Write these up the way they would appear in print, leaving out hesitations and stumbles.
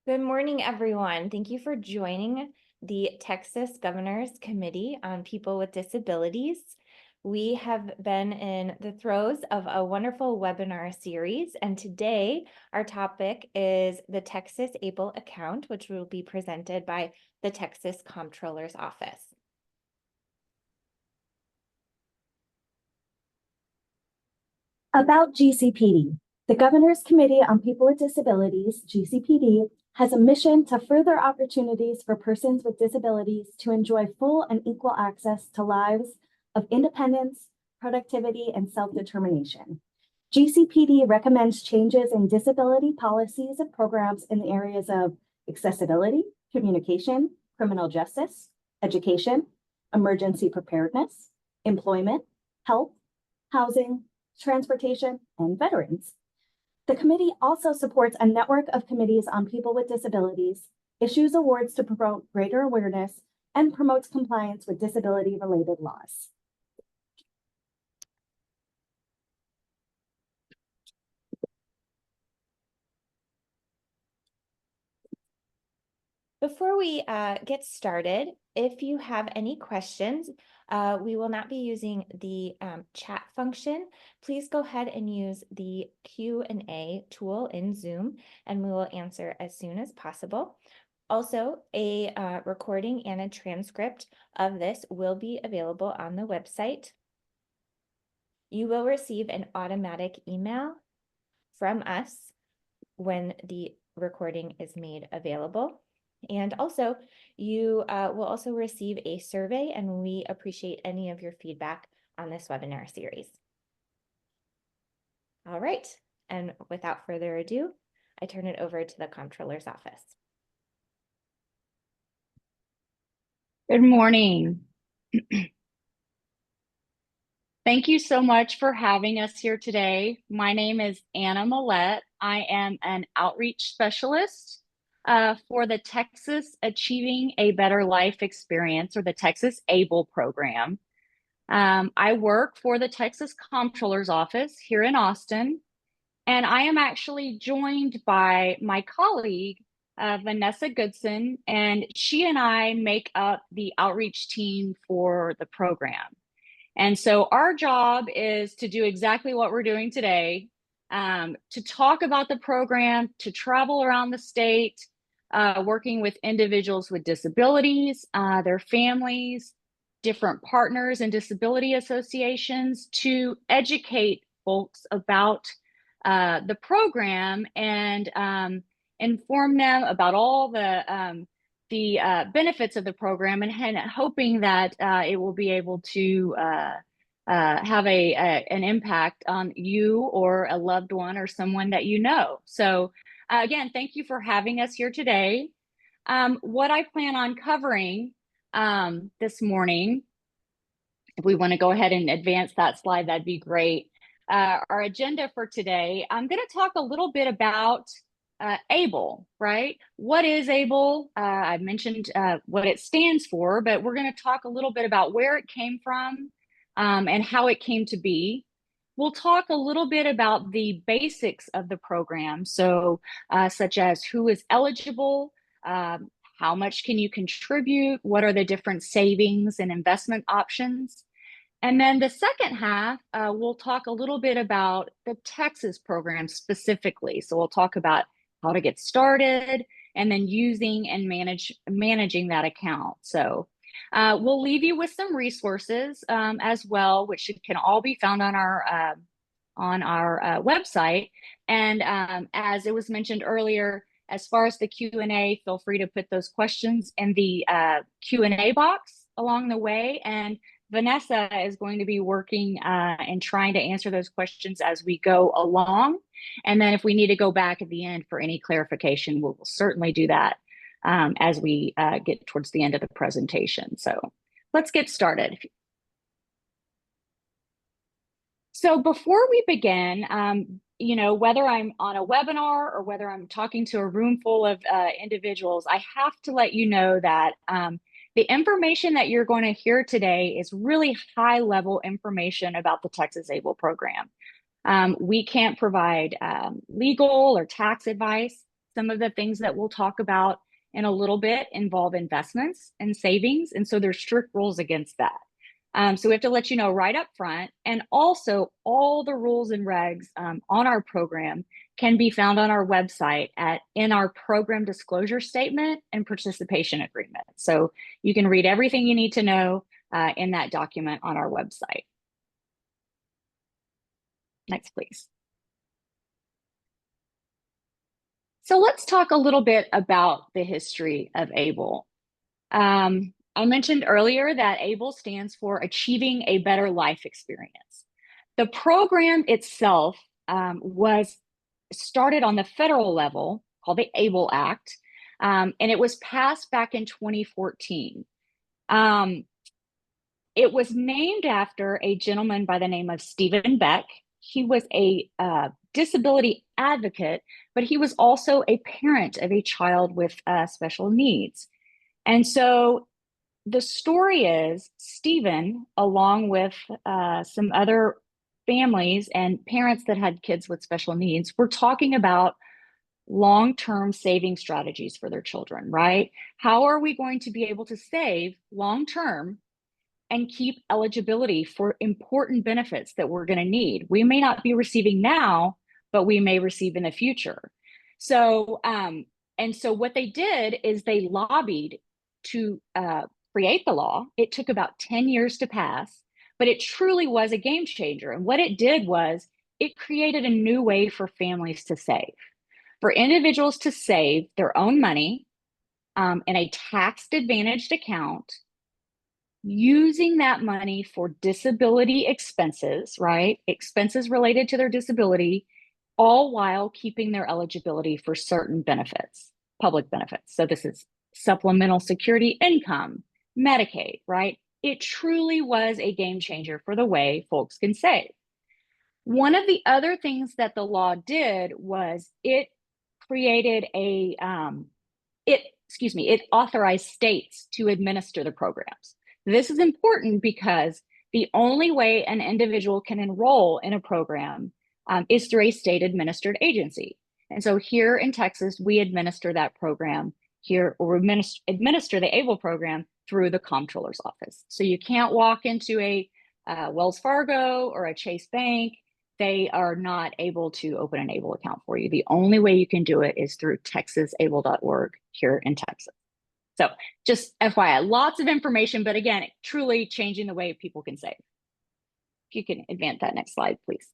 Good morning, everyone. Thank you for joining the Texas Governor's Committee on People with Disabilities. We have been in the throes of a wonderful webinar series, and today our topic is the Texas ABLE account, which will be presented by the Texas Comptroller's Office. About GCPD. The Governor's Committee on People with Disabilities, GCPD, has a mission to further opportunities for persons with disabilities to enjoy full and equal access to lives of independence, productivity, and self-determination. GCPD recommends changes in disability policies and programs in the areas of accessibility, communication, criminal justice, education, emergency preparedness, employment, health, housing, transportation, and veterans. The committee also supports a network of committees on people with disabilities, issues awards to promote greater awareness, and promotes compliance with disability-related laws. Before we get started, if you have any questions, we will not be using the chat function. Please go ahead and use the Q&A tool in Zoom, and we will answer as soon as possible. Also, a recording and a transcript of this will be available on the website. You will receive an automatic email from us when the recording is made available. And also, you will also receive a survey, and we appreciate any of your feedback on this webinar series. All right, and without further ado, I turn it over to the Comptroller's Office. Good morning. Thank you so much for having us here today. My name is Anna Millette. I am an outreach specialist for the Texas Achieving a Better Life Experience, or the Texas ABLE program. I work for the Texas Comptroller's Office here in Austin, and I am actually joined by my colleague, Vanessa Goodson, and she and I make up the outreach team for the program. And so our job is to do exactly what we're doing today, to talk about the program, to travel around the state, working with individuals with disabilities, their families, different partners and disability associations, to educate folks about the program and inform them about all the benefits of the program, and hoping that it will be able to have an impact on you or a loved one or someone that you know. So again, thank you for having us here today. What I plan on covering this morning, if we want to go ahead and advance that slide, that'd be great. Our agenda for today, I'm going to talk a little bit about ABLE, right? What is ABLE? I mentioned what it stands for, but we're going to talk a little bit about where it came from and how it came to be. We'll talk a little bit about the basics of the program, so such as who is eligible, how much can you contribute, what are the different savings and investment options. And then the second half, we'll talk a little bit about the Texas program specifically. So we'll talk about how to get started, and then using and managing that account. So we'll leave you with some resources as well, which can all be found on our website. And as it was mentioned earlier, as far as the Q&A, feel free to put those questions in the Q&A box along the way. And Vanessa is going to be working and trying to answer those questions as we go along. And then if we need to go back at the end for any clarification, we'll certainly do that as we get towards the end of the presentation. So let's get started. So before we begin, you know, whether I'm on a webinar or whether I'm talking to a room full of individuals, I have to let you know that the information that you're going to hear today is really high-level information about the Texas ABLE program. We can't provide legal or tax advice. Some of the things that we'll talk about in a little bit involve investments and savings, and so there's strict rules against that. So we have to let you know right up front, and also all the rules and regs on our program can be found on our website in our program disclosure statement and participation agreement. So you can read everything you need to know in that document on our website. Next, please. So let's talk a little bit about the history of ABLE. I mentioned earlier that ABLE stands for Achieving a Better Life Experience. The program itself was started on the federal level, called the ABLE Act, and it was passed back in 2014. It was named after a gentleman by the name of Stephen Beck. He was a disability advocate, but he was also a parent of a child with special needs. And so the story is Stephen, along with some other families and parents that had kids with special needs, were talking about long-term saving strategies for their children, right? How are we going to be able to save long-term and keep eligibility for important benefits that we're going to need? We may not be receiving now, but we may receive in the future. So, and so what they did is they lobbied to create the law. It took about 10 years to pass, but it truly was a game changer. And what it did was it created a new way for families to save, for individuals to save their own money in a tax-advantaged account, using that money for disability expenses, right? Expenses related to their disability, all while keeping their eligibility for certain benefits, public benefits. So this is supplemental security income, Medicaid, right? It truly was a game changer for the way folks can save. One of the other things that the law did was it created it authorized states to administer the programs. This is important because the only way an individual can enroll in a program is through a state-administered agency. And so here in Texas, we administer that program here, or administer the ABLE program through the Comptroller's office. So you can't walk into a Wells Fargo or a Chase Bank. They are not able to open an ABLE account for you. The only way you can do it is through texasable.org here in Texas. So just FYI, lots of information, but again, truly changing the way people can save. If you can advance that next slide, please.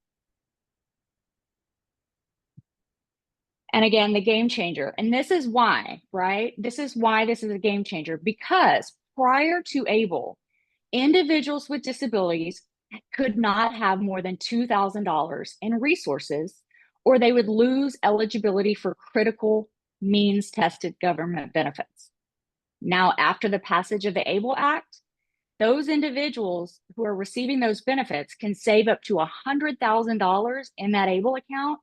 And again, the game changer. And this is why, right? This is why this is a game changer, because prior to ABLE, individuals with disabilities could not have more than $2,000 in resources, or they would lose eligibility for critical means-tested government benefits. Now, after the passage of the ABLE Act, those individuals who are receiving those benefits can save up to $100,000 in that ABLE account,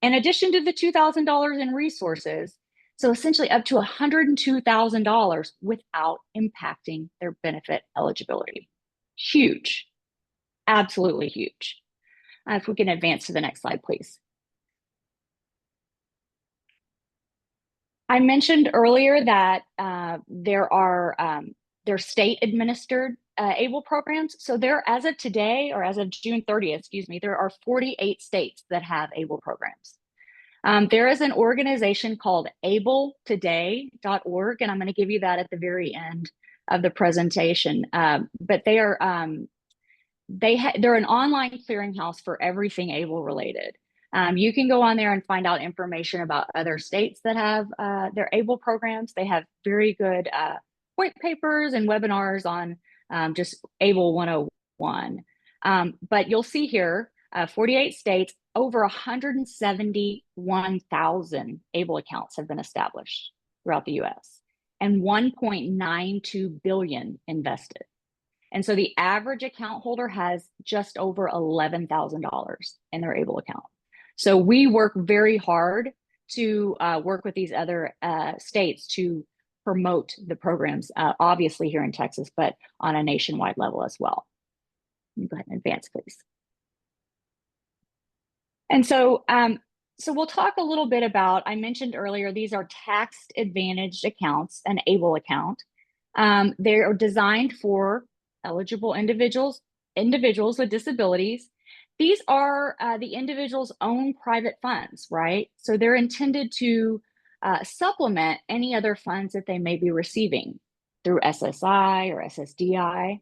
in addition to the $2,000 in resources. So essentially up to $102,000 without impacting their benefit eligibility. Huge, absolutely huge. If we can advance to the next slide, please. I mentioned earlier that they're state administered ABLE programs. So there, as of today, or as of June 30th, excuse me, there are 48 states that have ABLE programs. There is an organization called abletoday.org, and I'm going to give you that at the very end of the presentation. But they are they're an online clearinghouse for everything ABLE related. You can go on there and find out information about other states that have their ABLE programs. They have very good white papers and webinars on just ABLE 101. But you'll see here, 48 states, over 171,000 ABLE accounts have been established throughout the US, and 1.92 billion invested. And so the average account holder has just over $11,000 in their ABLE account. So we work very hard to work with these other states to promote the programs, obviously here in Texas, but on a nationwide level as well. Go ahead and advance, please. And so So we'll talk a little bit about, I mentioned earlier, these are tax advantaged accounts, an ABLE account. They are designed for eligible individuals with disabilities. These are the individual's own private funds, right? So they're intended to supplement any other funds that they may be receiving through SSI or SSDI.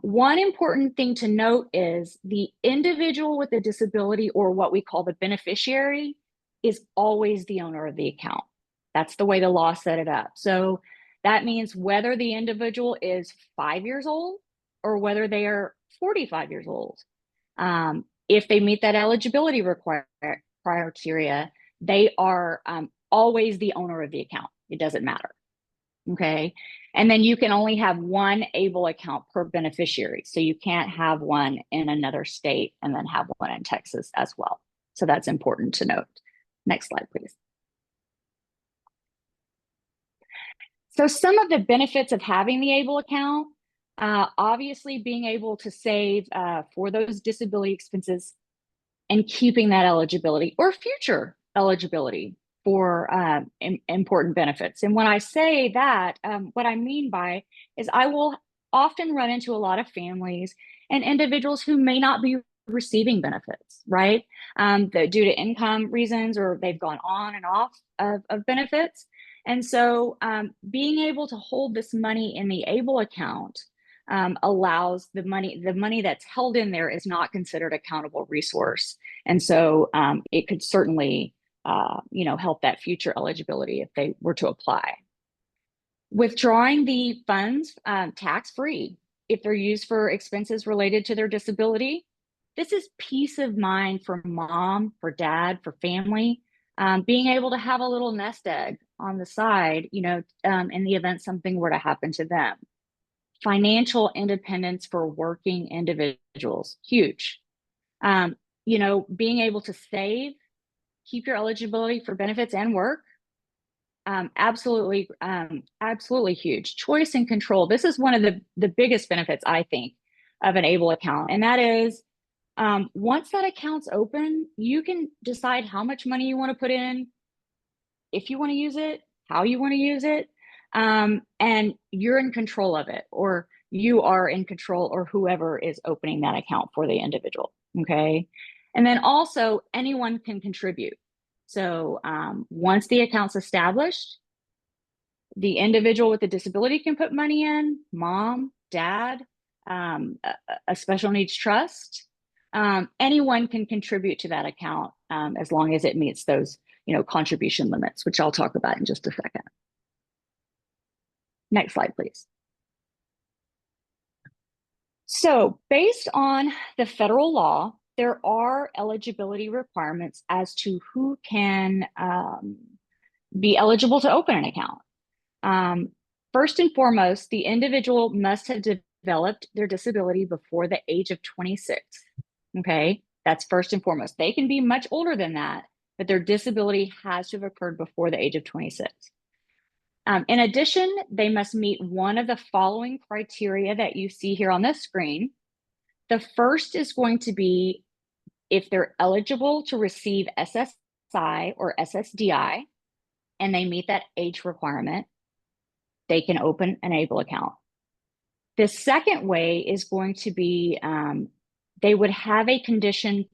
One important thing to note is the individual with a disability, or what we call the beneficiary, is always the owner of the account. That's the way the law set it up. So that means whether the individual is 5 years old or whether they are 45 years old, if they meet that eligibility criteria, they are always the owner of the account. It doesn't matter. Okay. And then you can only have one ABLE account per beneficiary. So you can't have one in another state and then have one in Texas as well. So that's important to note. Next slide, please. So some of the benefits of having the ABLE account, obviously being able to save for those disability expenses and keeping that eligibility or future eligibility for important benefits. And when I say that, what I mean by is I will often run into a lot of families and individuals who may not be receiving benefits, right? Due to income reasons, or they've gone on and off of benefits. And so being able to hold this money in the ABLE account allows the money that's held in there is not considered a countable resource. And so it could certainly help that future eligibility if they were to apply. Withdrawing the funds tax-free if they're used for expenses related to their disability. This is peace of mind for mom, for dad, for family, being able to have a little nest egg on the side, in the event something were to happen to them. Financial independence for working individuals, huge. Being able to save, keep your eligibility for benefits and work, absolutely huge. Choice and control. This is one of the biggest benefits, I think, of an ABLE account. And that is, once that account's open, you can decide how much money you want to put in, if you want to use it, how you want to use it, and you're in control of it, or you are in control, or whoever is opening that account for the individual, okay? And then also anyone can contribute. So once the account's established, the individual with the disability can put money in, mom, dad, a special needs trust. Anyone can contribute to that account as long as it meets those, contribution limits, which I'll talk about in just a second. Next slide, please. So based on the federal law, there are eligibility requirements as to who can be eligible to open an account. First and foremost, the individual must have developed their disability before the age of 26. Okay, that's first and foremost. They can be much older than that, but their disability has to have occurred before the age of 26. In addition, they must meet one of the following criteria that you see here on this screen. The first is going to be if they're eligible to receive SSI or SSDI, and they meet that age requirement, they can open an ABLE account. The second way is going to be they would have a condition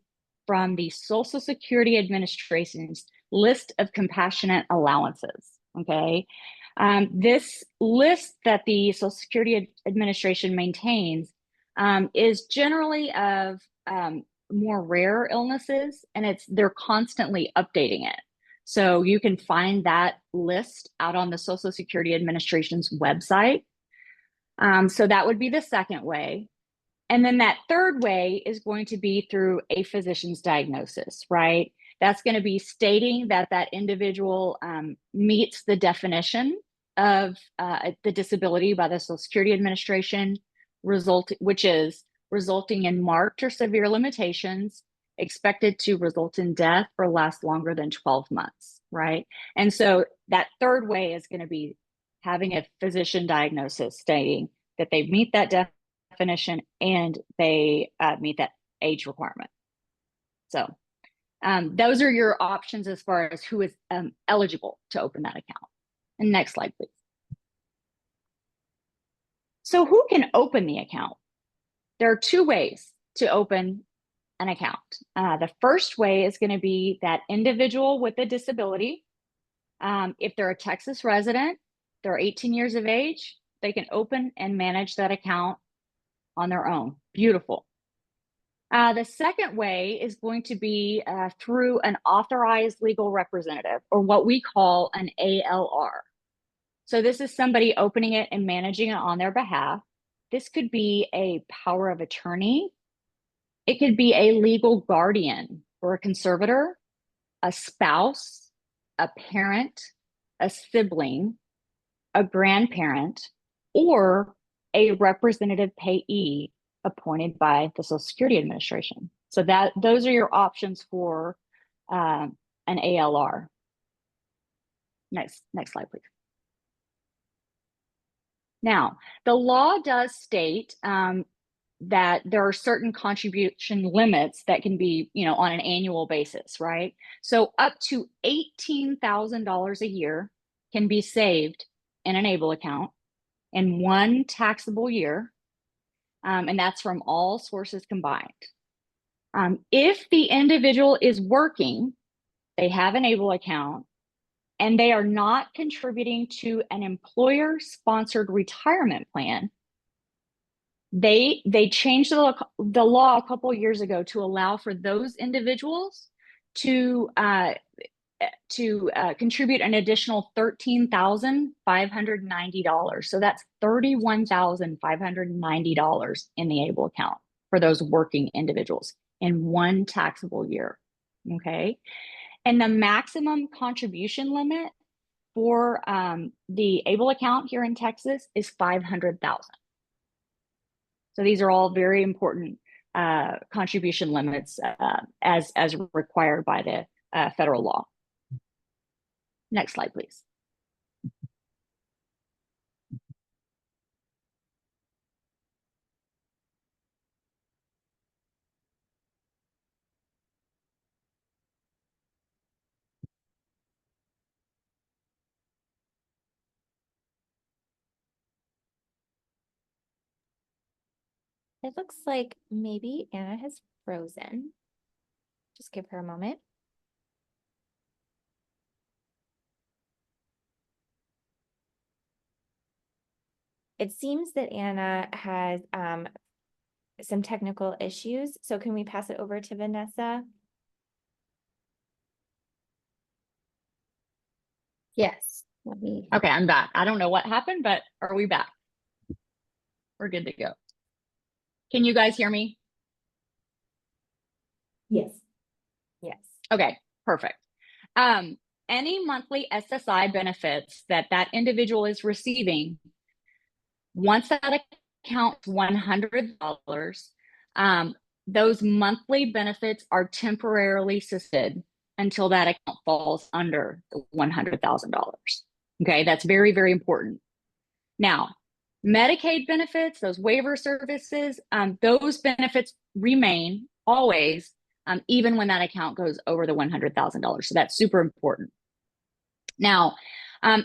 from the Social Security Administration's list of compassionate allowances, okay? This list that the Social Security Administration maintains is generally of more rare illnesses, and they're constantly updating it. So you can find that list out on the Social Security Administration's website. So that would be the second way. And then that third way is going to be through a physician's diagnosis, right? That's going to be stating that that individual meets the definition of the disability by the Social Security Administration, which is resulting in marked or severe limitations, expected to result in death or last longer than 12 months, right? And so that third way is going to be having a physician diagnosis stating that they meet that definition and they meet that age requirement. So Those are your options as far as who is eligible to open that account. And next slide, please. So who can open the account? There are two ways to open an account. The first way is going to be that individual with a disability. If they're a Texas resident, they're 18 years of age, they can open and manage that account on their own. Beautiful. The second way is going to be through an authorized legal representative, or what we call an ALR. So this is somebody opening it and managing it on their behalf. This could be a power of attorney. It could be a legal guardian or a conservator, a spouse, a parent, a sibling, a grandparent, or a representative payee appointed by the Social Security Administration. So those are your options for an ALR. Next slide, please. Now, the law does state that there are certain contribution limits that can be, on an annual basis, right? So up to $18,000 a year can be saved in an ABLE account in one taxable year, and that's from all sources combined. If the individual is working, they have an ABLE account, and they are not contributing to an employer-sponsored retirement plan, they changed the law a couple years ago to allow for those individuals to contribute an additional $13,590. So that's $31,590 in the ABLE account for those working individuals in one taxable year. Okay. And the maximum contribution limit for the ABLE account here in Texas is $500,000. So these are all very important contribution limits as required by the federal law. Next slide, please. It looks like maybe Anna has frozen. Just give her a moment. It seems that Anna has some technical issues, so can we pass it over to Vanessa? Yes. Okay, I'm back. I don't know what happened, but are we back? We're good to go. Can you guys hear me? Yes. Yes. Okay, perfect. Any monthly SSI benefits that individual is receiving, once that account's $100, those monthly benefits are temporarily suspended until that account falls under the $100,000. Okay, that's very, very important. Now, Medicaid benefits, those waiver services, those benefits remain always, even when that account goes over the $100,000. So that's super important. Now,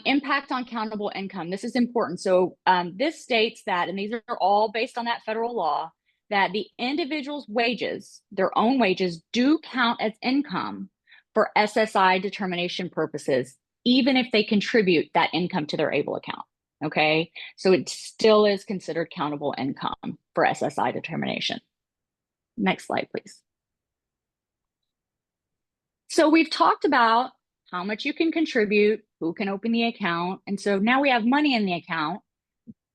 impact on countable income. This is important. So this states that, and these are all based on that federal law, that the individual's wages, their own wages, do count as income for SSI determination purposes, even if they contribute that income to their ABLE account. Okay, so it still is considered countable income for SSI determination. Next slide, please. So we've talked about how much you can contribute, who can open the account. And so now we have money in the account.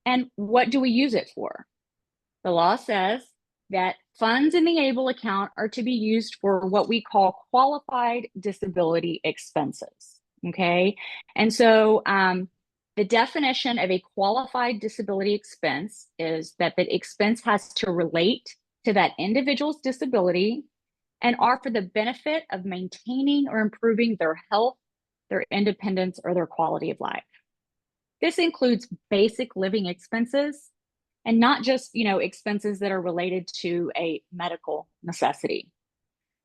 And what do we use it for? The law says that funds in the ABLE account are to be used for what we call qualified disability expenses. Okay. And so the definition of a qualified disability expense is that the expense has to relate to that individual's disability and are for the benefit of maintaining or improving their health, their independence, or their quality of life. This includes basic living expenses and not just, expenses that are related to a medical necessity.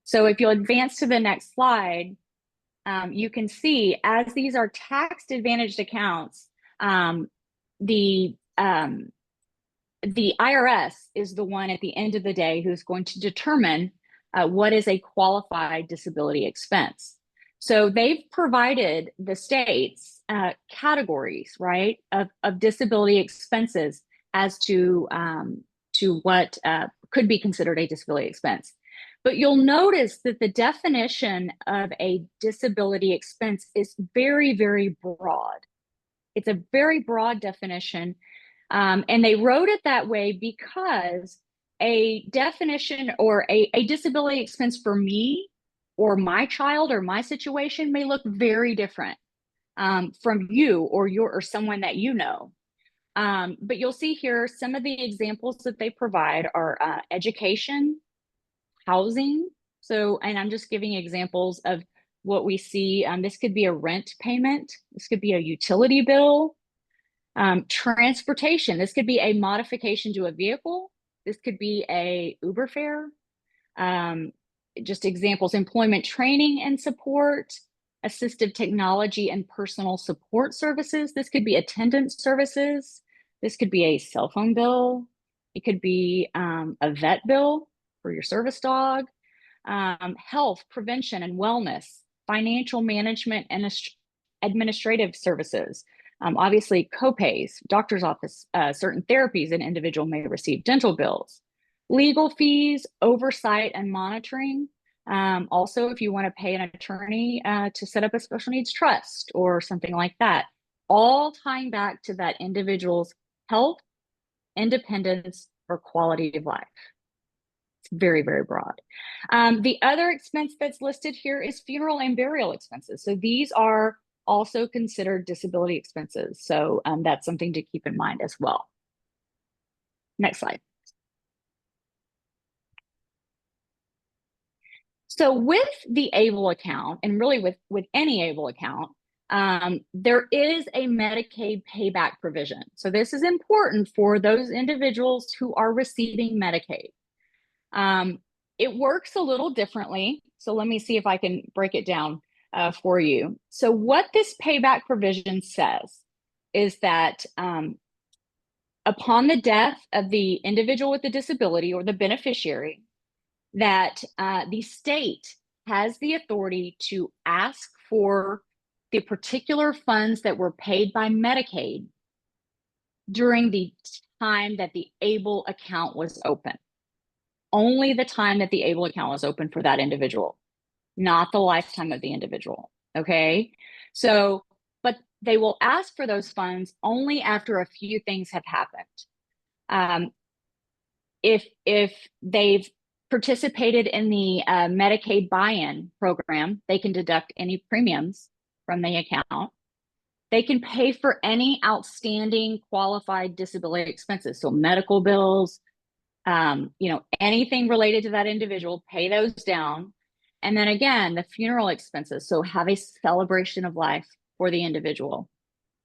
So if you'll advance to the next slide, you can see as these are tax advantaged accounts, the IRS is the one at the end of the day who's going to determine what is a qualified disability expense. So they've provided the states categories, right, of disability expenses as to what could be considered a disability expense. But you'll notice that the definition of a disability expense is very, very broad. It's a very broad definition. And they wrote it that way because a definition or a disability expense for me or my child or my situation may look very different from you or someone that you know. But you'll see here some of the examples that they provide are education, housing. So, and I'm just giving examples of what we see. This could be a rent payment. This could be a utility bill. Transportation. This could be a modification to a vehicle. This could be a Uber fare. Just examples, employment training and support, assistive technology and personal support services. This could be attendance services. This could be a cell phone bill. It could be a vet bill for your service dog, health, prevention and wellness, financial management and administrative services. Obviously, copays, doctor's office, certain therapies an individual may receive, dental bills, legal fees, oversight and monitoring. Also, if you want to pay an attorney to set up a special needs trust or something like that, all tying back to that individual's health, independence, or quality of life. It's very, very broad. The other expense that's listed here is funeral and burial expenses. So these are also considered disability expenses. So that's something to keep in mind as well. Next slide. So with the ABLE account, and really with any ABLE account, there is a Medicaid payback provision. So this is important for those individuals who are receiving Medicaid. It works a little differently. So let me see if I can break it down for you. So what this payback provision says is that upon the death of the individual with the disability or the beneficiary, that the state has the authority to ask for the particular funds that were paid by Medicaid during the time that the ABLE account was open. Only the time that the ABLE account was open for that individual, not the lifetime of the individual, okay? So, but they will ask for those funds only after a few things have happened. If they've participated in the Medicaid buy-in program, they can deduct any premiums from the account. They can pay for any outstanding qualified disability expenses. So medical bills, anything related to that individual, pay those down. And then again, the funeral expenses. So have a celebration of life for the individual,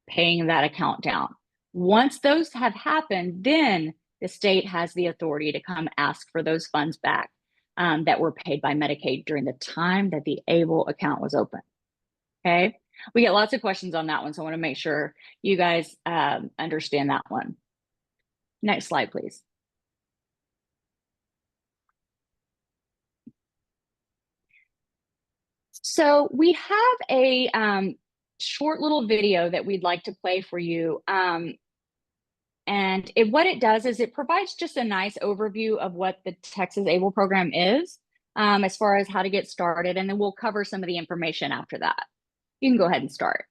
paying that account down. Once those have happened, then the state has the authority to come ask for those funds back that were paid by Medicaid during the time that the ABLE account was open. Okay, we get lots of questions on that one, so I want to make sure you guys understand that one. Next slide, please. So we have a short little video that we'd like to play for you. And what it does is it provides just a nice overview of what the Texas ABLE program is as far as how to get started. And then we'll cover some of the information after that. You can go ahead and start.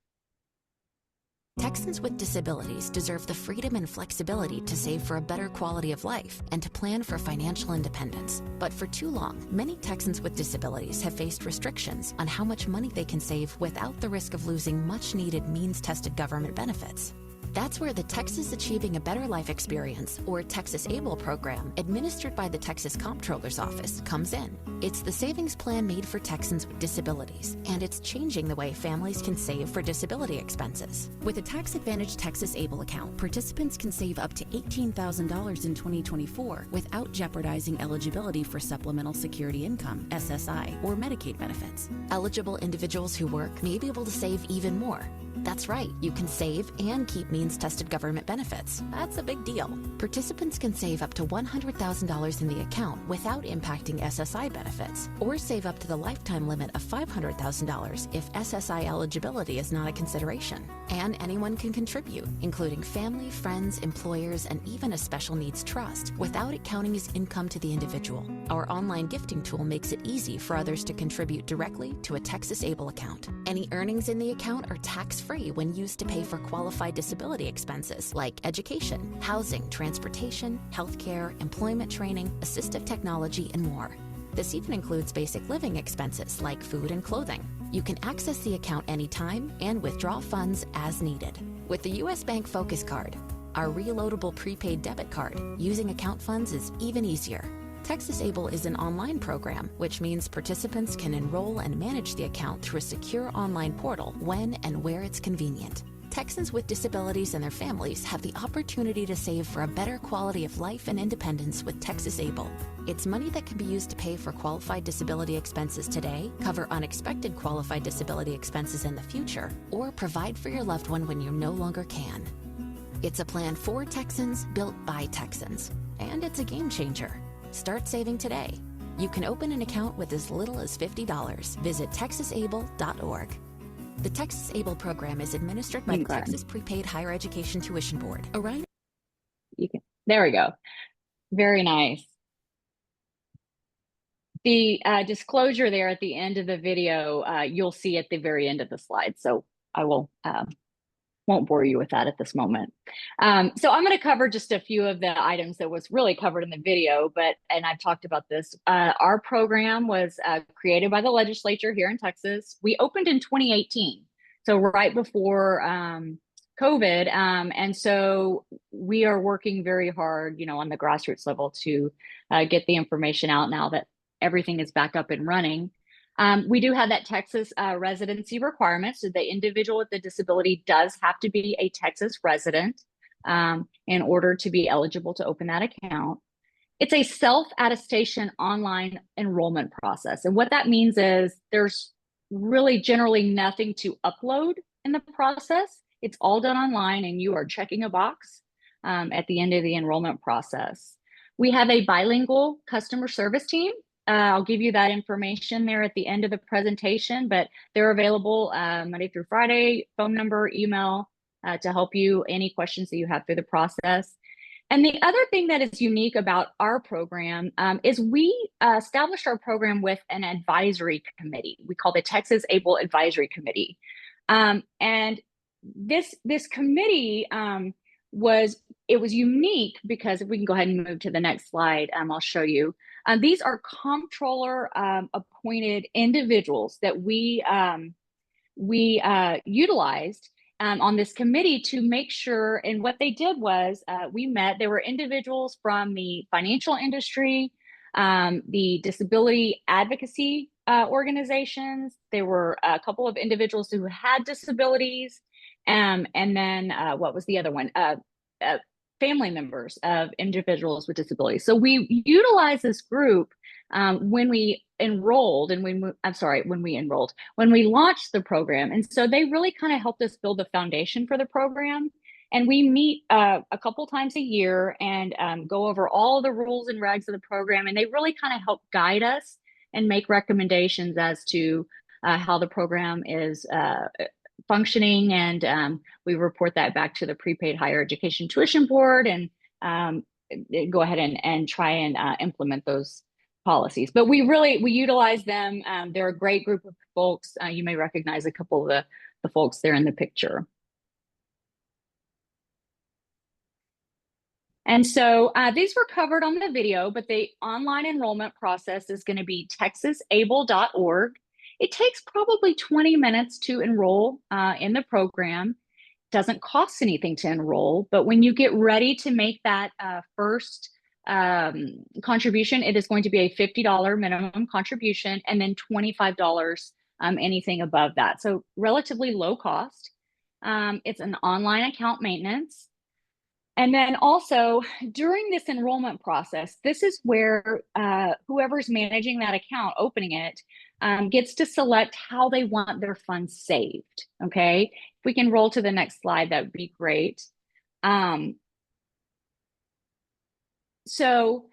Texans with disabilities deserve the freedom and flexibility to save for a better quality of life and to plan for financial independence. But for too long, many Texans with disabilities have faced restrictions on how much money they can save without the risk of losing much-needed means-tested government benefits. That's where the Texas Achieving a Better Life Experience, or Texas ABLE program, administered by the Texas Comptroller's Office, comes in. It's the savings plan made for Texans with disabilities, and it's changing the way families can save for disability expenses. With a tax-advantaged Texas ABLE account, participants can save up to $18,000 in 2024 without jeopardizing eligibility for Supplemental Security Income, SSI, or Medicaid benefits. Eligible individuals who work may be able to save even more. That's right, you can save and keep means-tested government benefits. That's a big deal. Participants can save up to $100,000 in the account without impacting SSI benefits, or save up to the lifetime limit of $500,000 if SSI eligibility is not a consideration. And anyone can contribute, including family, friends, employers, and even a special needs trust, without it counting as income to the individual. Our online gifting tool makes it easy for others to contribute directly to a Texas ABLE account. Any earnings in the account are tax-free when used to pay for qualified disability expenses like education, housing, transportation, healthcare, employment training, assistive technology, and more. This even includes basic living expenses like food and clothing. You can access the account anytime and withdraw funds as needed. With the U.S. Bank Focus Card, our reloadable prepaid debit card, using account funds is even easier. Texas ABLE is an online program, which means participants can enroll and manage the account through a secure online portal when and where it's convenient. Texans with disabilities and their families have the opportunity to save for a better quality of life and independence with Texas ABLE. It's money that can be used to pay for qualified disability expenses today, cover unexpected qualified disability expenses in the future, or provide for your loved one when you no longer can. It's a plan for Texans, built by Texans, and it's a game changer. Start saving today. You can open an account with as little as $50. Visit texasable.org. The Texas ABLE program is administered by the Texas Prepaid Higher Education Tuition Board. There we go. Very nice. The disclosure there at the end of the video, you'll see at the very end of the slide. So I won't bore you with that at this moment. So I'm going to cover just a few of the items that was really covered in the video, and I've talked about this. Our program was created by the legislature here in Texas. We opened in 2018, so right before COVID. And so we are working very hard, on the grassroots level to get the information out now that everything is back up and running. We do have that Texas residency requirement. So the individual with the disability does have to be a Texas resident in order to be eligible to open that account. It's a self-attestation online enrollment process. And what that means is there's really generally nothing to upload in the process. It's all done online, and you are checking a box at the end of the enrollment process. We have a bilingual customer service team. I'll give you that information there at the end of the presentation, but they're available Monday through Friday, phone number, email, to help you any questions that you have through the process. And the other thing that is unique about our program is we established our program with an advisory committee. We call the Texas ABLE Advisory Committee. And this committee was unique because if we can go ahead and move to the next slide, I'll show you. These are comptroller appointed individuals that we utilized on this committee to make sure. And what they did was there were individuals from the financial industry, the disability advocacy organizations. There were a couple of individuals who had disabilities. And then what was the other one? Family members of individuals with disabilities. So we utilized this group when we enrolled and when we launched the program. And so they really kind of helped us build the foundation for the program. And we meet a couple times a year and go over all the rules and regs of the program. And they really kind of help guide us and make recommendations as to how the program is functioning, and we report that back to the Prepaid Higher Education Tuition Board and go ahead and try and implement those policies. But we utilize them. They're a great group of folks. You may recognize a couple of the folks there in the picture. And so these were covered on the video, but the online enrollment process is going to be texasable.org. It takes probably 20 minutes to enroll in the program. doesn't cost anything to enroll, but when you get ready to make that first contribution, it is going to be a $50 minimum contribution and then $25 anything above that. So relatively low cost. It's an online account maintenance. And then also during this enrollment process, this is where whoever's managing that account, opening it, gets to select how they want their funds saved. Okay, if we can roll to the next slide, that would be great. So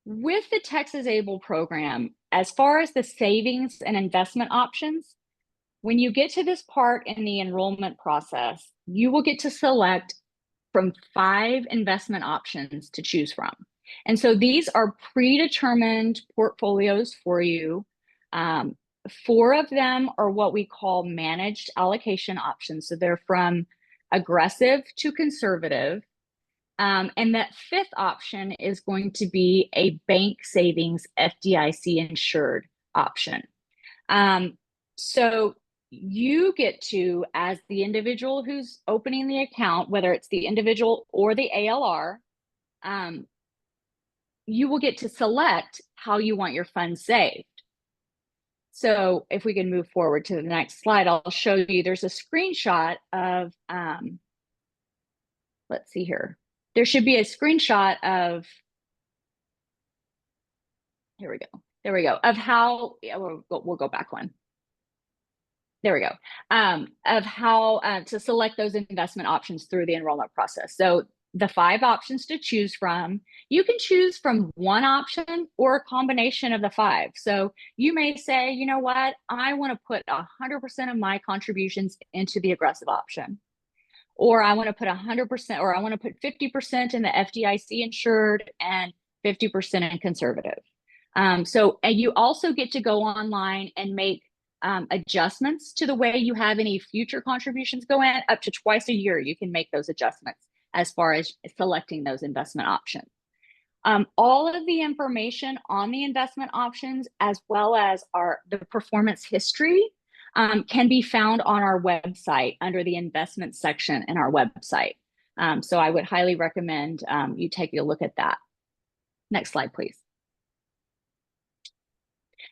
with the Texas ABLE program, as far as the savings and investment options, when you get to this part in the enrollment process, you will get to select from 5 investment options to choose from. And so these are predetermined portfolios for you. 4 of them are what we call managed allocation options. So they're from aggressive to conservative. And that 5th option is going to be a bank savings FDIC insured option. So you get to, as the individual who's opening the account, whether it's the individual or the ALR, you will get to select how you want your funds saved. So if we can move forward to the next slide, I'll show you, there's a screenshot of, let's see here. There should be a screenshot of, here we go. There we go. Of how, we'll go back one. There we go. Of how to select those investment options through the enrollment process. So the 5 options to choose from, you can choose from one option or a combination of the 5. So you may say, you know what, I want to put 100% of my contributions into the aggressive option. Or I want to put 100%, or I want to put 50% in the FDIC insured and 50% in conservative. And you also get to go online and make adjustments to the way you have any future contributions go in. Up to twice a year, you can make those adjustments as far as selecting those investment options. All of the information on the investment options, as well as the performance history, can be found on our website under the investment section in our website. So I would highly recommend you take a look at that. Next slide, please.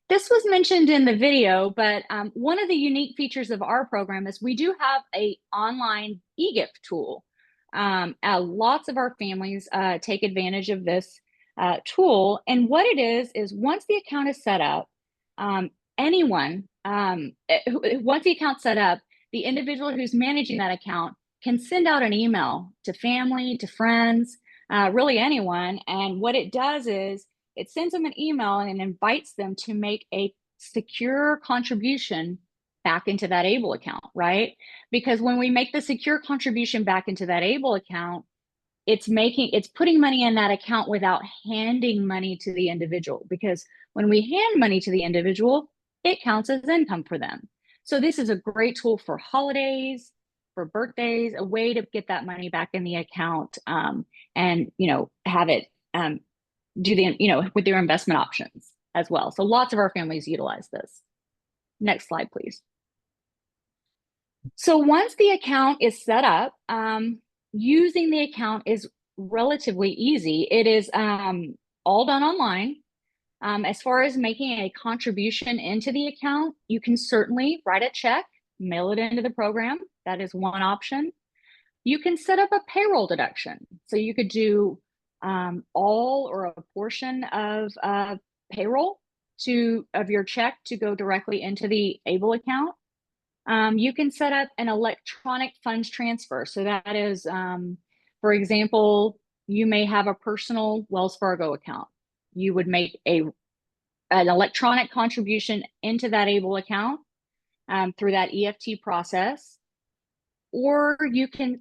This was mentioned in the video, but one of the unique features of our program is we do have an online e-gift tool. Lots of our families take advantage of this tool. And what it is once the account is set up, once the account's set up, the individual who's managing that account can send out an email to family, to friends, really anyone. And what it does is it sends them an email and invites them to make a secure contribution back into that ABLE account, right? Because when we make the secure contribution back into that ABLE account, it's putting money in that account without handing money to the individual. Because when we hand money to the individual, it counts as income for them. So this is a great tool for holidays, for birthdays, a way to get that money back in the account, and have it do with their investment options as well. So lots of our families utilize this. Next slide, please. So once the account is set up, using the account is relatively easy. It is all done online. As far as making a contribution into the account, you can certainly write a check, mail it into the program. That is one option. You can set up a payroll deduction. So you could do all or a portion of payroll of your check to go directly into the ABLE account. You can set up an electronic funds transfer. So that is, for example, you may have a personal Wells Fargo account. You would make an electronic contribution into that ABLE account through that EFT process. Or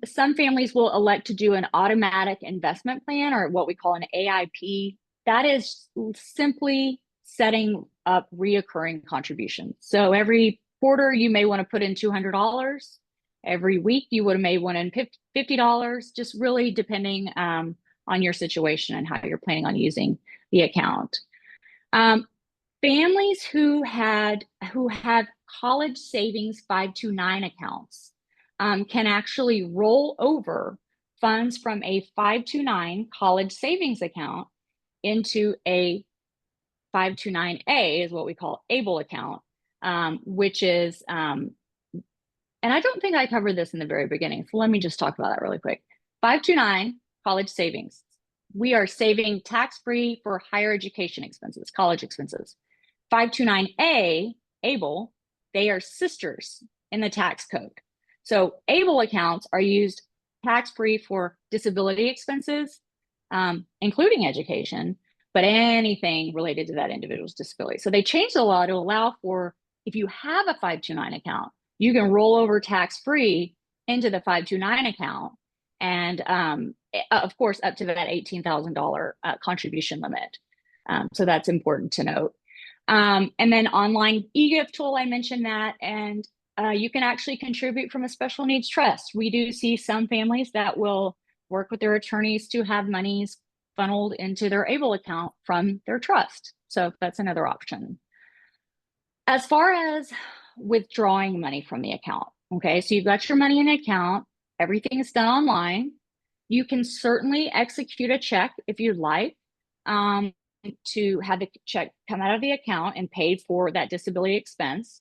some families will elect to do an automatic investment plan, or what we call an AIP. That is simply setting up reoccurring contributions. So every quarter, you may want to put in $200. Every week, you may want to in $50, just really depending on your situation and how you're planning on using the account. Families who have college savings 529 accounts, can actually roll over funds from a 529 college savings account into a 529A, is what we call ABLE account, which is, and I don't think I covered this in the very beginning, so let me just talk about that really quick. 529 college savings. We are saving tax-free for higher education expenses, college expenses. 529A, ABLE, they are sisters in the tax code. So ABLE accounts are used tax-free for disability expenses, including education, but anything related to that individual's disability. So they changed the law to allow for, if you have a 529 account, you can roll over tax-free into the 529 account. And of course, up to that $18,000 contribution limit. So that's important to note. And then online e-gift tool, I mentioned that, and you can actually contribute from a special needs trust. We do see some families that will work with their attorneys to have monies funneled into their ABLE account from their trust. So that's another option. As far as withdrawing money from the account, okay, so you've got your money in the account, everything is done online. You can certainly execute a check if you'd like, to have the check come out of the account and paid for that disability expense.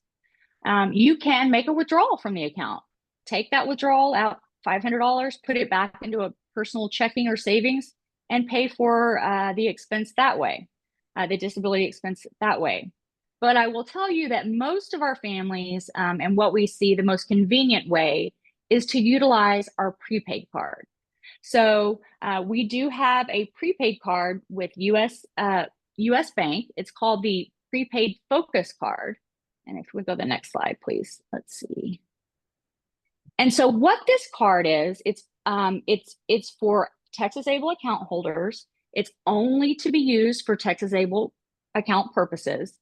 You can make a withdrawal from the account. Take that withdrawal out, $500, put it back into a personal checking or savings, and pay for the expense that way, the disability expense that way. But I will tell you that most of our families, and what we see the most convenient way, is to utilize our prepaid card. So we do have a prepaid card with US Bank. It's called the Prepaid Focus Card. And if we go to the next slide, please, let's see. And so what this card is, it's for Texas ABLE account holders. It's only to be used for Texas ABLE account purposes.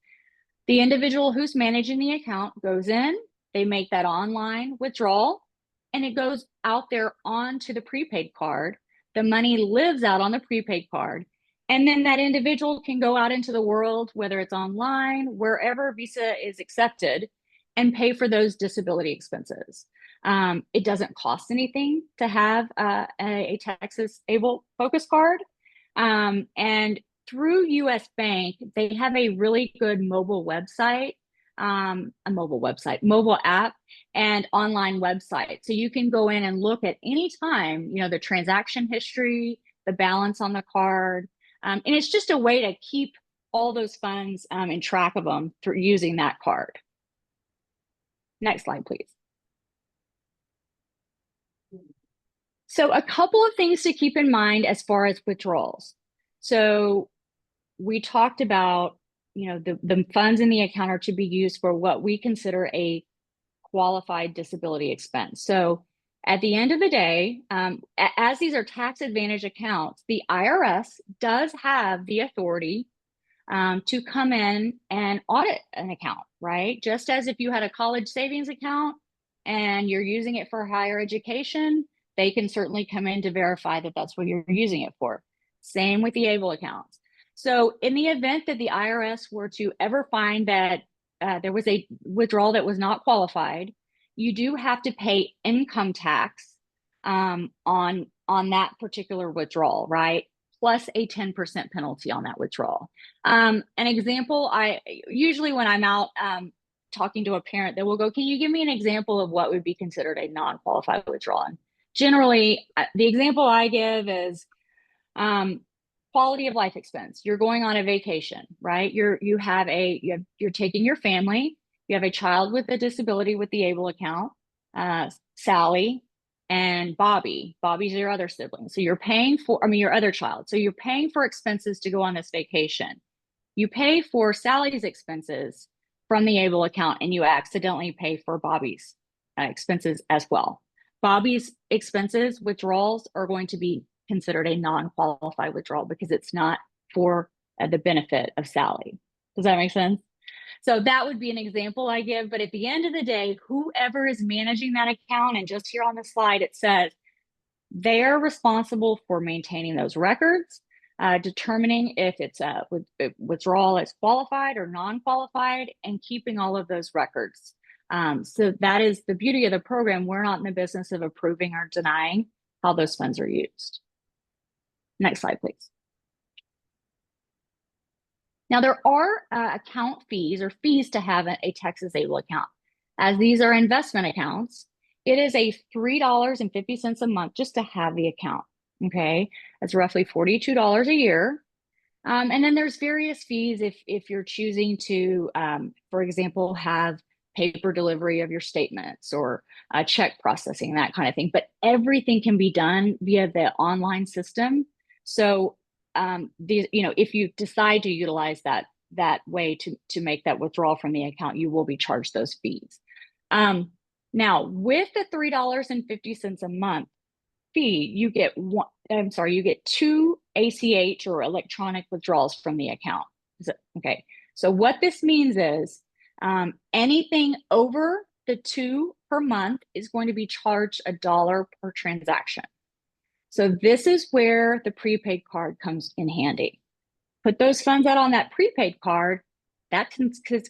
The individual who's managing the account goes in, they make that online withdrawal, and it goes out there onto the prepaid card. The money lives out on the prepaid card. And then that individual can go out into the world, whether it's online, wherever Visa is accepted, and pay for those disability expenses. It doesn't cost anything to have a Texas ABLE Focus Card. And through US Bank, they have a really good mobile website, mobile app, and online website. So you can go in and look at any time, the transaction history, the balance on the card. And it's just a way to keep all those funds and track of them through using that card. Next slide, please. So a couple of things to keep in mind as far as withdrawals. So we talked about, the funds in the account are to be used for what we consider a qualified disability expense. So at the end of the day, as these are tax advantage accounts, the IRS does have the authority to come in and audit an account, right? Just as if you had a college savings account and you're using it for higher education, they can certainly come in to verify that that's what you're using it for. Same with the ABLE accounts. So in the event that the IRS were to ever find that there was a withdrawal that was not qualified, you do have to pay income tax on that particular withdrawal, right? Plus a 10% penalty on that withdrawal. An example, usually when I'm out talking to a parent, they will go, can you give me an example of what would be considered a non-qualified withdrawal? And generally, the example I give is quality of life expense. You're going on a vacation, right? You're taking your family. You have a child with a disability with the ABLE account, Sally and Bobby. Bobby's your other sibling. So you're paying for, your other child. So you're paying for expenses to go on this vacation. You pay for Sally's expenses from the ABLE account, and you accidentally pay for Bobby's expenses as well. Bobby's expenses, withdrawals, are going to be considered a non-qualified withdrawal because it's not for the benefit of Sally. Does that make sense? So that would be an example I give. But at the end of the day, whoever is managing that account, and just here on the slide, it says they're responsible for maintaining those records, determining if it's a withdrawal is qualified or non-qualified, and keeping all of those records So that is the beauty of the program. We're not in the business of approving or denying how those funds are used. Next slide, please. Now, there are account fees or fees to have a Texas Able account. As these are investment accounts, it is a $3.50 a month just to have the account, okay? That's roughly $42 a year. And then there's various fees if you're choosing to, for example, have paper delivery of your statements or check processing, that kind of thing. But everything can be done via the online system. So if you decide to utilize that way to make that withdrawal from the account, you will be charged those fees. Now, with the $3.50 a month fee, you get you get 2 ACH or electronic withdrawals from the account. Okay, so what this means is anything over the 2 per month is going to be charged $1 per transaction. So this is where the prepaid card comes in handy. Put those funds out on that prepaid card, that's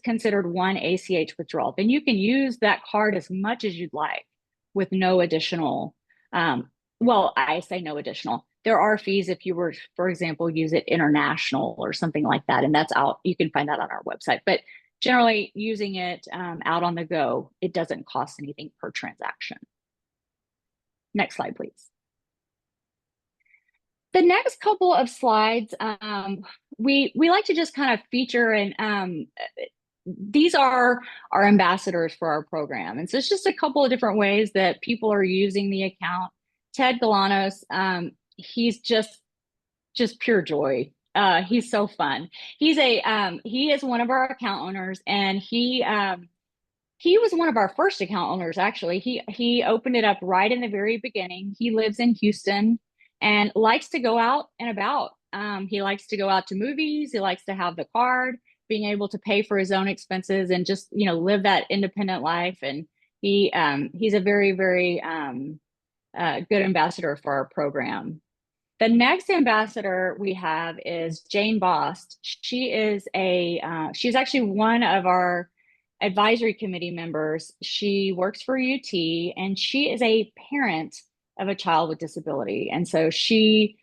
considered 1 ACH withdrawal. Then you can use that card as much as you'd like with no additional, well, I say no additional. There are fees if you were, for example, use it international or something like that, and that's out. You can find that on our website. But generally, using it out on the go, it doesn't cost anything per transaction. Next slide, please. The next couple of slides, we like to just kind of feature, and these are our ambassadors for our program. And so it's just a couple of different ways that people are using the account. Ted Galanos, he's just pure joy. He's so fun. He is one of our account owners, and he was one of our first account owners, actually. He opened it up right in the very beginning. He lives in Houston and likes to go out and about. He likes to go out to movies. He likes to have the card, being able to pay for his own expenses and just, live that independent life. And he's a very, very good ambassador for our program. The next ambassador we have is Jane Bost. She's actually one of our advisory committee members. She works for UT, and she is a parent of a child with disability. And so she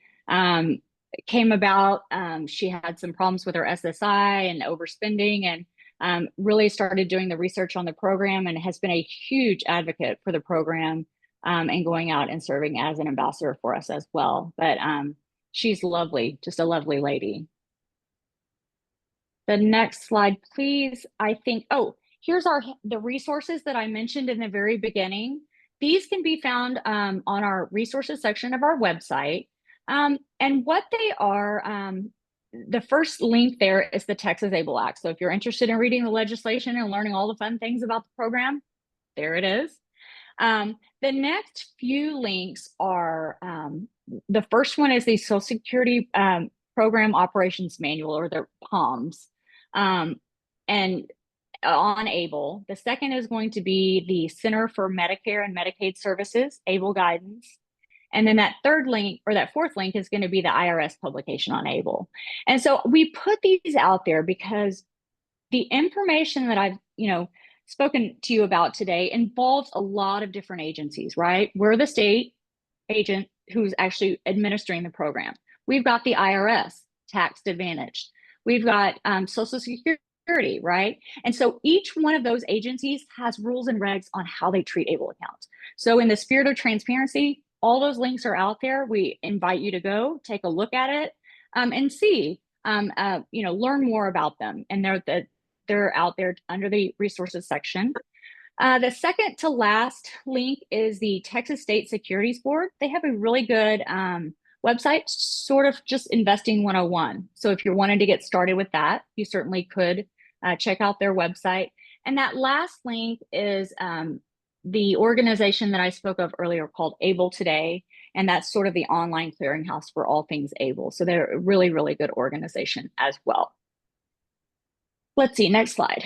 came about, she had some problems with her SSI and overspending, and really started doing the research on the program, and has been a huge advocate for the program, and going out and serving as an ambassador for us as well. But she's lovely, just a lovely lady. The next slide, please. I think, here's the resources that I mentioned in the very beginning. These can be found on our resources section of our website. And what they are, the first link there is the Texas Able Act. So if you're interested in reading the legislation and learning all the fun things about the program, there it is. The next few links are, the first one is the Social Security Program Operations Manual, or the POMS. And on ABLE. The second is going to be the Center for Medicare and Medicaid Services, ABLE guidance. And then that third link, or that fourth link, is going to be the IRS publication on ABLE. And so we put these out there because the information that I've, spoken to you about today involves a lot of different agencies, right? We're the state agent who's actually administering the program. We've got the IRS, tax advantage. We've got Social Security, right? And so each one of those agencies has rules and regs on how they treat ABLE accounts. So in the spirit of transparency, all those links are out there. We invite you to go take a look at it and see, learn more about them. And they're out there under the resources section. The second to last link is the Texas State Securities Board. They have a really good website, sort of just investing 101. So if you're wanting to get started with that, you certainly could check out their website. And that last link is the organization that I spoke of earlier called ABLE Today. And that's sort of the online clearinghouse for all things ABLE. So they're a really, really good organization as well. Let's see, next slide.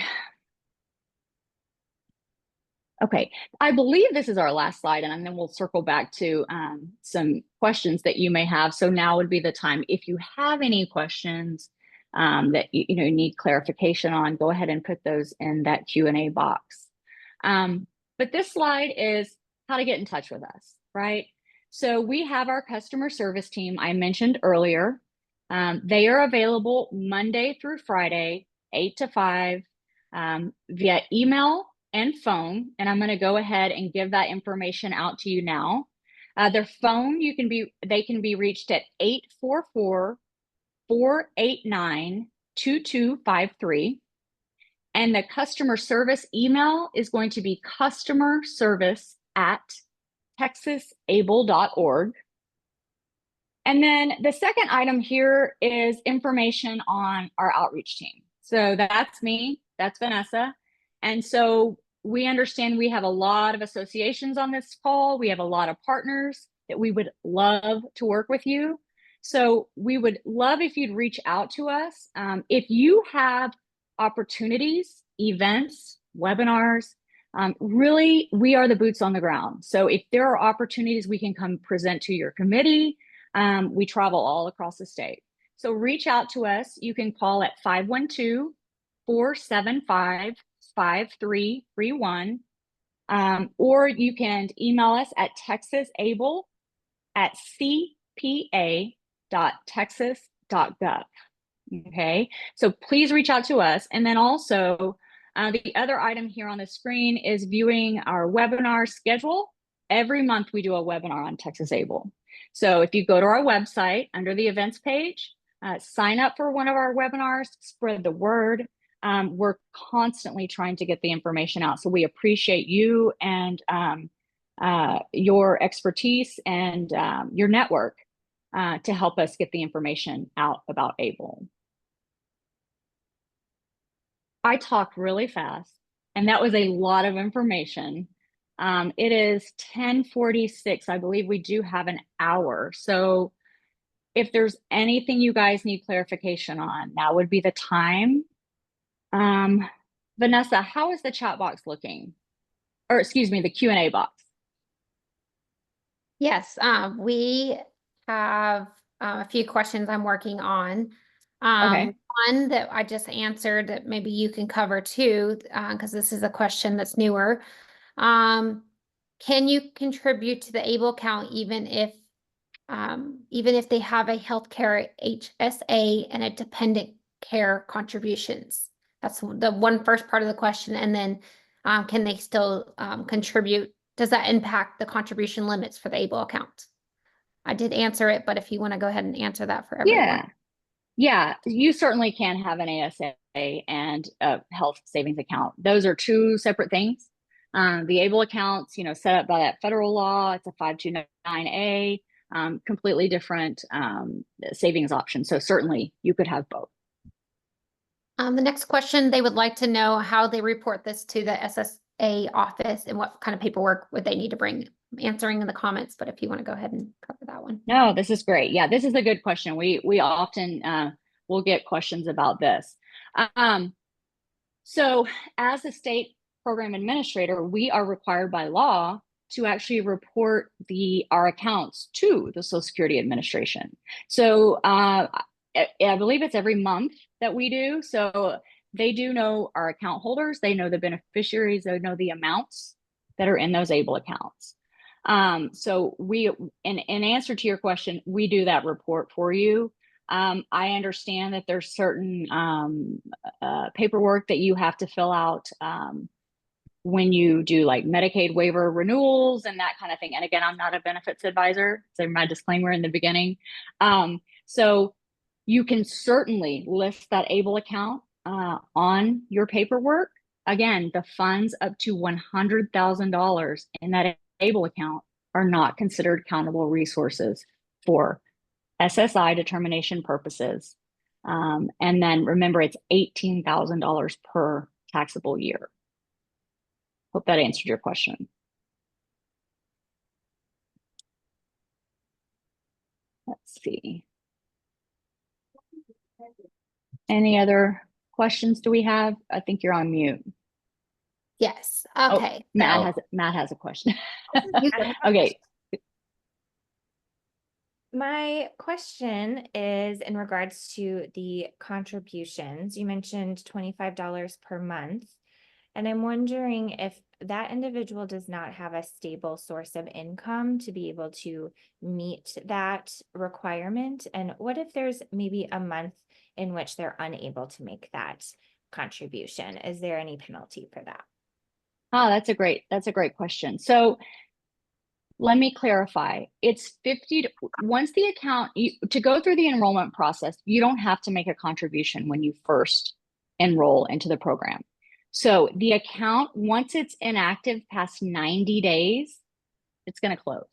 Okay, I believe this is our last slide, and then we'll circle back to some questions that you may have. So now would be the time. If you have any questions that you need clarification on, go ahead and put those in that Q&A box. But this slide is how to get in touch with us, right? So we have our customer service team I mentioned earlier. They are available Monday through Friday, 8 to 5, via email and phone. And I'm going to go ahead and give that information out to you now. Their phone, they can be reached at 844-489-2253. And the customer service email is going to be customerservice@texasable.org. And then the second item here is information on our outreach team. So that's me, that's Vanessa. And so we understand we have a lot of associations on this call. We have a lot of partners that we would love to work with you. So we would love if you'd reach out to us. If you have opportunities, events, webinars, really, we are the boots on the ground. So if there are opportunities we can come present to your committee, we travel all across the state. So reach out to us. You can call at 512-475-5331, or you can email us at texasable@cpa.texas.gov. Okay, so please reach out to us. And then also, the other item here on the screen is viewing our webinar schedule. Every month we do a webinar on Texas Able. So if you go to our website under the events page, sign up for one of our webinars, spread the word. We're constantly trying to get the information out. So we appreciate you and your expertise and your network to help us get the information out about Able. I talked really fast, and that was a lot of information. It is 10:46. I believe we do have an hour. So if there's anything you guys need clarification on, now would be the time. Vanessa, how is the chat box looking? Or excuse me, the Q&A box. Yes, we have a few questions I'm working on. Okay. One that I just answered that maybe you can cover too, because this is a question that's newer. Can you contribute to the ABLE account even if they have a healthcare HSA and a dependent care contributions? That's the first part of the question. And then can they still contribute? Does that impact the contribution limits for the ABLE account? I did answer it, but if you want to go ahead and answer that for everyone. Yeah, you certainly can have an ASA and a health savings account. Those are two separate things. The ABLE accounts, set up by that federal law, it's a 529A, completely different savings option. So certainly you could have both. The next question, they would like to know how they report this to the SSA office and what kind of paperwork would they need to bring. I'm answering in the comments, but if you want to go ahead and cover that one. No, this is great. Yeah, this is a good question. We often will get questions about this. So as a state program administrator, we are required by law to actually report our accounts to the Social Security Administration. So I believe it's every month that we do. So they do know our account holders, they know the beneficiaries, they know the amounts that are in those ABLE accounts. So in answer to your question, we do that report for you. I understand that there's certain paperwork that you have to fill out when you do like Medicaid waiver renewals and that kind of thing. And again, I'm not a benefits advisor, so my disclaimer in the beginning. So you can certainly list that ABLE account on your paperwork. Again, the funds up to $100,000 in that ABLE account are not considered countable resources for SSI determination purposes. And then remember, it's $18,000 per taxable year. Hope that answered your question. Let's see. Any other questions do we have? I think you're on mute. Yes. Okay. Oh, Matt has a question. Okay. My question is in regards to the contributions. You mentioned $25 per month. And I'm wondering if that individual does not have a stable source of income to be able to meet that requirement. And what if there's maybe a month in which they're unable to make that contribution? Is there any penalty for that? Oh, that's a great question. So let me clarify. It's 50 once the account, to go through the enrollment process, you don't have to make a contribution when you first enroll into the program. So the account, once it's inactive past 90 days, it's going to close.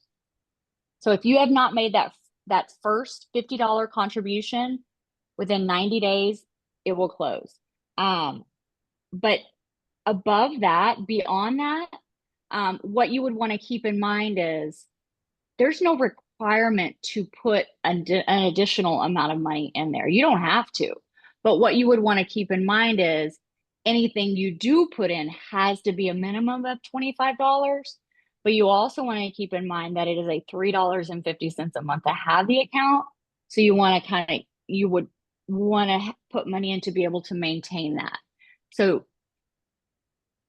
So if you have not made that first $50 contribution within 90 days, it will close. But above that, beyond that, what you would want to keep in mind is there's no requirement to put an additional amount of money in there. You don't have to. But what you would want to keep in mind is anything you do put in has to be a minimum of $25. But you also want to keep in mind that it is a $3.50 a month to have the account. So you want to you would want to put money in to be able to maintain that. So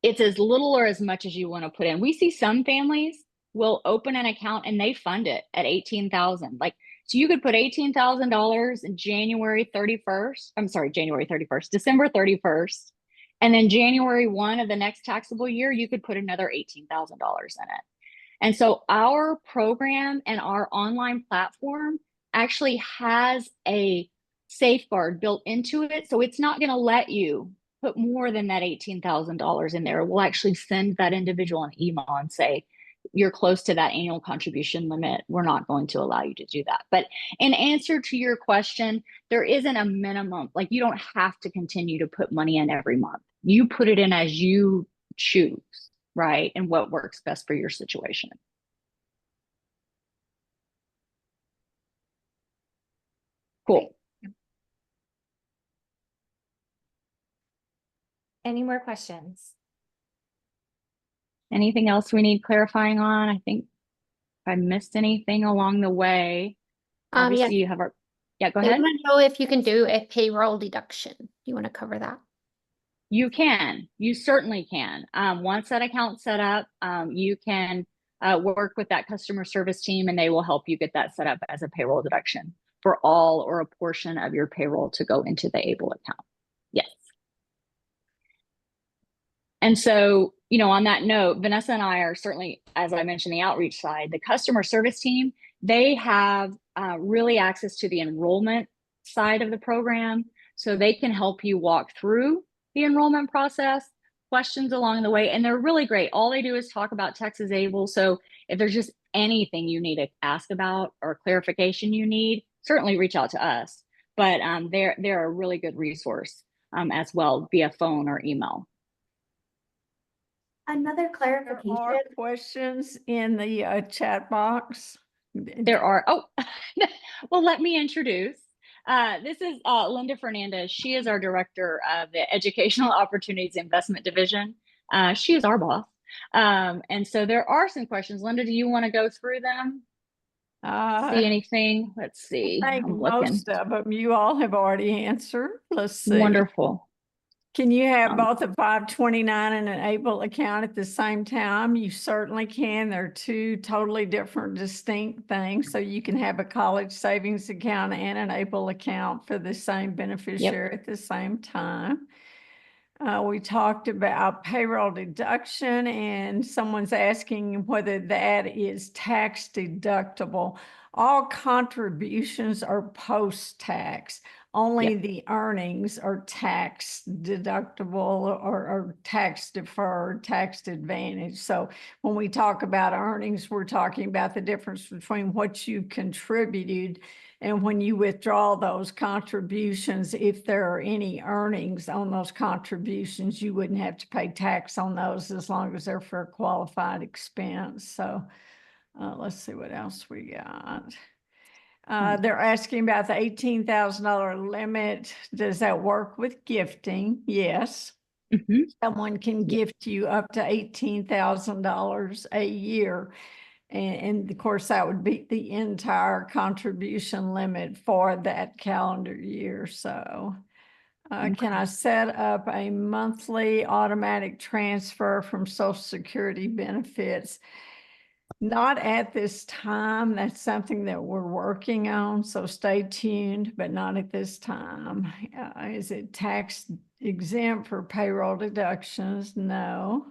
it's as little or as much as you want to put in. We see some families will open an account and they fund it at $18,000. Like, so you could put $18,000 in January 31st, December 31st. And then January 1 of the next taxable year, you could put another $18,000 in it. And so our program and our online platform actually has a safeguard built into it. So it's not going to let you put more than that $18,000 in there. We'll actually send that individual an email and say, you're close to that annual contribution limit. We're not going to allow you to do that. But in answer to your question, there isn't a minimum. Like, you don't have to continue to put money in every month. You put it in as you choose, right? And what works best for your situation. Cool. Any more questions? Anything else we need clarifying on? I think if I missed anything along the way, obviously you have our, yeah, go I ahead. want to know if you can do a payroll deduction. Do you want to cover that? You can, you certainly can. Once that account's set up, you can work with that customer service team and they will help you get that set up as a payroll deduction for all or a portion of your payroll to go into the ABLE account. Yes. And so, on that note, Vanessa and I are certainly, as I mentioned, the outreach side. The customer service team, they have really access to the enrollment side of the program. So they can help you walk through the enrollment process, questions along the way. And they're really great. All they do is talk about Texas ABLE. So if there's just anything you need to ask about or clarification you need, certainly reach out to us. But they're a really good resource as well via phone or email. Another clarification. There are questions in the chat box. There are, well, let me introduce. This is Linda Fernandez. She is our director of the Educational Opportunities Investment Division. She is our boss. And so there are some questions. Linda, do you want to go through them? See anything? Let's see. I think I'm looking. most of them you all have already answered. Let's see. Wonderful. Can you have both a 529 and an ABLE account at the same time? You certainly can. They're two totally different, distinct things. So you can have a college savings account and an ABLE account for the same beneficiary at the same time. We talked about payroll deduction, and someone's asking whether that is tax deductible. All contributions are post-tax. Only the earnings are tax deductible or tax deferred, tax advantage. So when we talk about earnings, we're talking about the difference between what you contributed and when you withdraw those contributions. If there are any earnings on those contributions, you wouldn't have to pay tax on those as long as they're for a qualified expense. So let's see what else we got. They're asking about the $18,000 limit. Does that work with gifting? Yes. Someone can gift you up to $18,000 a year. And of course, that would be the entire contribution limit for that calendar year. So Can I set up a monthly automatic transfer from Social Security benefits? Not at this time. That's something that we're working on, so stay tuned, but not at this time. Is it tax exempt for payroll deductions? No.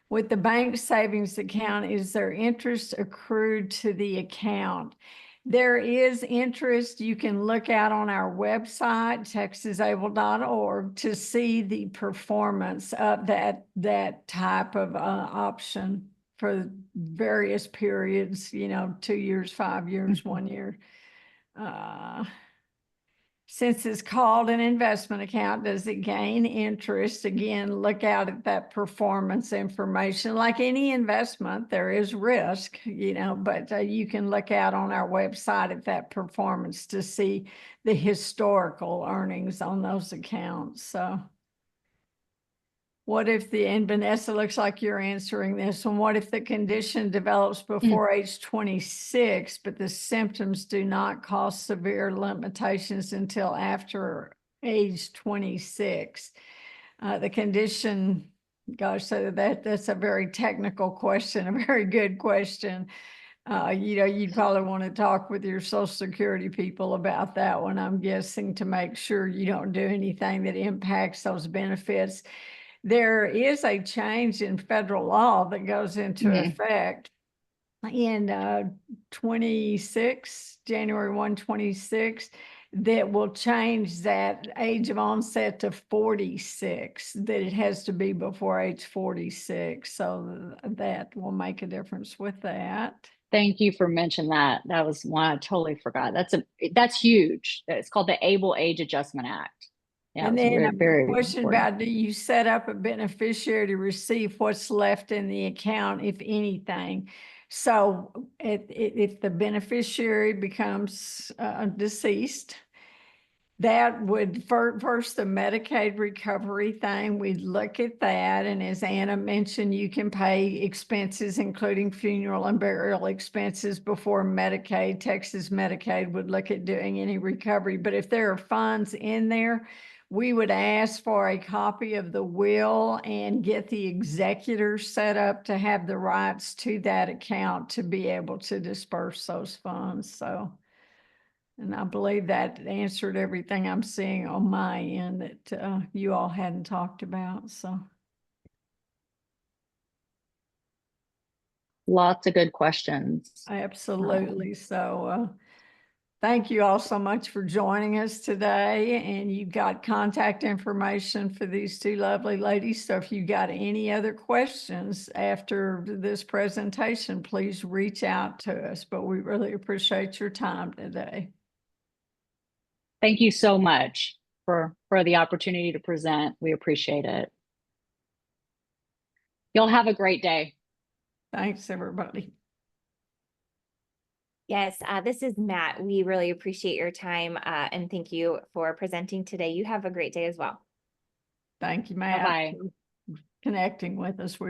With the bank savings account, is there interest accrued to the account? There is interest. You can look out on our website, texasable.org, to see the performance of that type of option for various periods, 2 years, 5 years, 1 year. Since it's called an investment account, does it gain interest? Again, look out at that performance information. Like any investment, there is risk, but you can look out on our website at that performance to see the historical earnings on those accounts. So what if and Vanessa, looks like you're answering this one. What if the condition develops before age 26, but the symptoms do not cause severe limitations until after age 26? The condition, gosh, so that's a very technical question, a very good question. You'd probably want to talk with your Social Security people about that one, I'm guessing, to make sure you don't do anything that impacts those benefits. There is a change in federal law that goes into effect in January 1, 26, that will change that age of onset to 46, that it has to be before age 46. So that will make a difference with that. Thank you for mentioning that. That was one I totally forgot. That's huge. It's called the Able Age Adjustment Act. Yeah, and then a very question important. about, do you set up a beneficiary to receive what's left in the account, if anything? So if the beneficiary becomes deceased, that would first the Medicaid recovery thing, we'd look at that. And as Anna mentioned, you can pay expenses, including funeral and burial expenses, before Medicaid. Texas Medicaid would look at doing any recovery. But if there are funds in there, we would ask for a copy of the will and get the executor set up to have the rights to that account to be able to disperse those funds. So, and I believe that answered everything I'm seeing on my end that you all hadn't talked about. So, lots of good questions. Absolutely. So, thank you all so much for joining us today. And you've got contact information for these two lovely ladies. So if you've got any other questions after this presentation, please reach out to us. But we really appreciate your time today. Thank you so much for the opportunity to present. We appreciate it. Y'all have a great day. Thanks, everybody. Yes, this is Matt. We really appreciate your time and thank you for presenting today. You have a great day as well. Thank you, Matt. Bye-bye. For connecting with us. We